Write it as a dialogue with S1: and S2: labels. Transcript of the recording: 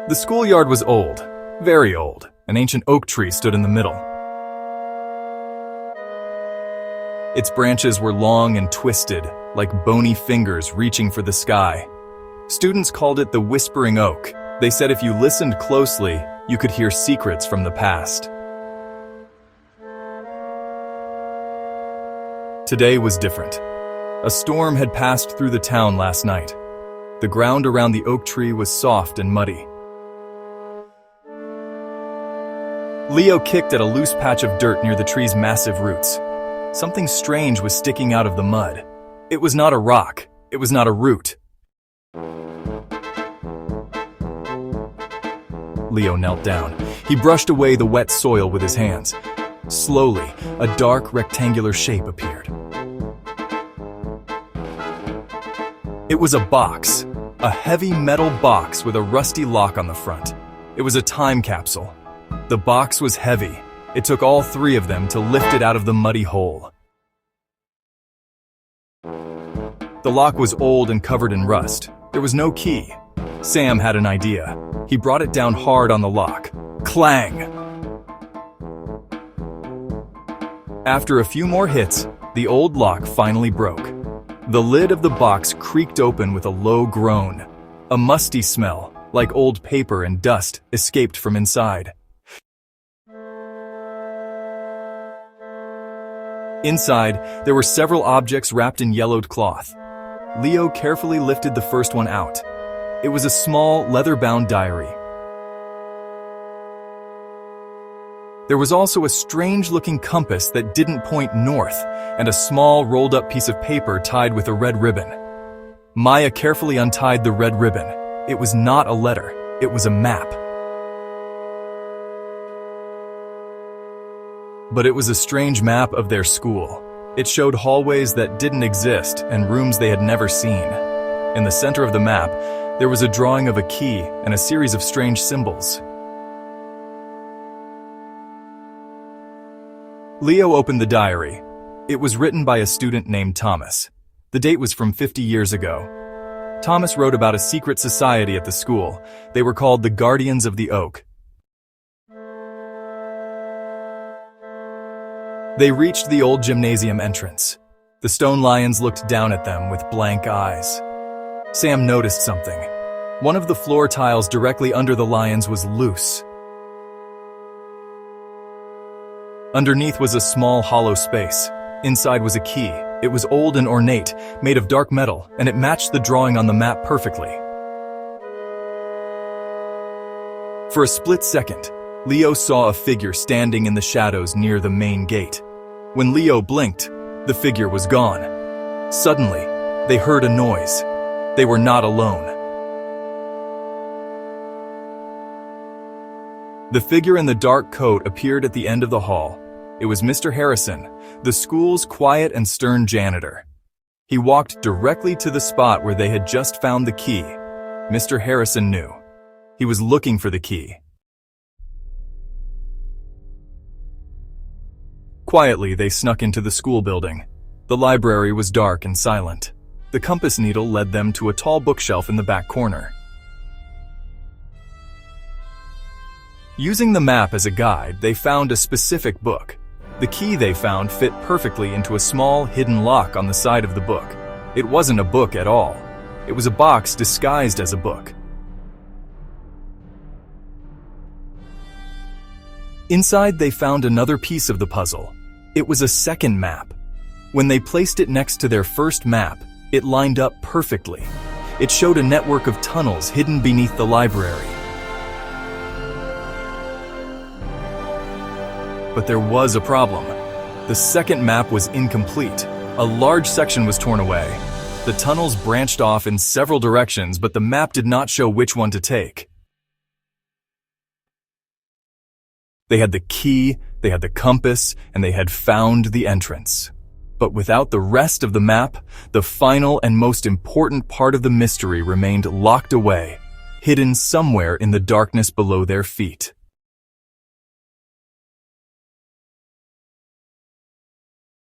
S1: The schoolyard was old, very old. An ancient oak tree stood in the middle. Its branches were long and twisted, like bony fingers reaching for the sky. Students called it the Whispering Oak. They said if you listened closely, you could hear secrets from the past. Today was different. A storm had passed through the town last night. The ground around the oak tree was soft and muddy. Leo kicked at a loose patch of dirt near the tree's massive roots. Something strange was sticking out of the mud. It was not a rock. It was not a root. Leo knelt down. He brushed away the wet soil with his hands. Slowly, a dark, rectangular shape appeared. It was a box. A heavy metal box with a rusty lock on the front. It was a time capsule. The box was heavy. It took all three of them to lift it out of the muddy hole. The lock was old and covered in rust. There was no key. Sam had an idea. He brought it down hard on the lock. Clang! After a few more hits, the old lock finally broke. The lid of the box creaked open with a low groan. A musty smell, like old paper and dust, escaped from inside. Inside, there were several objects wrapped in yellowed cloth. Leo carefully lifted the first one out. It was a small, leather-bound diary. There was also a strange-looking compass that didn't point north, and a small, rolled-up piece of paper tied with a red ribbon. Maya carefully untied the red ribbon. It was not a letter. It was a map. But it was a strange map of their school. It showed hallways that didn't exist and rooms they had never seen. In the center of the map, there was a drawing of a key and a series of strange symbols. Leo opened the diary. It was written by a student named Thomas. The date was from 50 years ago. Thomas wrote about a secret society at the school. They were called the Guardians of the Oak. They reached the old gymnasium entrance. The stone lions looked down at them with blank eyes. Sam noticed something. One of the floor tiles directly under the lions was loose. Underneath was a small hollow space. Inside was a key. It was old and ornate, made of dark metal, and it matched the drawing on the map perfectly. For a split second, Leo saw a figure standing in the shadows near the main gate. When Leo blinked, the figure was gone. Suddenly, they heard a noise. They were not alone. The figure in the dark coat appeared at the end of the hall. It was Mr. Harrison, the school's quiet and stern janitor. He walked directly to the spot where they had just found the key. Mr. Harrison knew. He was looking for the key. Quietly, they snuck into the school building. The library was dark and silent. The compass needle led them to a tall bookshelf in the back corner. Using the map as a guide, they found a specific book. The key they found fit perfectly into a small, hidden lock on the side of the book. It wasn't a book at all. It was a box disguised as a book. Inside, they found another piece of the puzzle. It was a second map. When they placed it next to their first map, it lined up perfectly. It showed a network of tunnels hidden beneath the library. But there was a problem. The second map was incomplete. A large section was torn away. The tunnels branched off in several directions, but the map did not show which one to take. They had the key, they had the compass, and they had found the entrance. But without the rest of the map, the final and most important part of the mystery remained locked away, hidden somewhere in the darkness below their feet.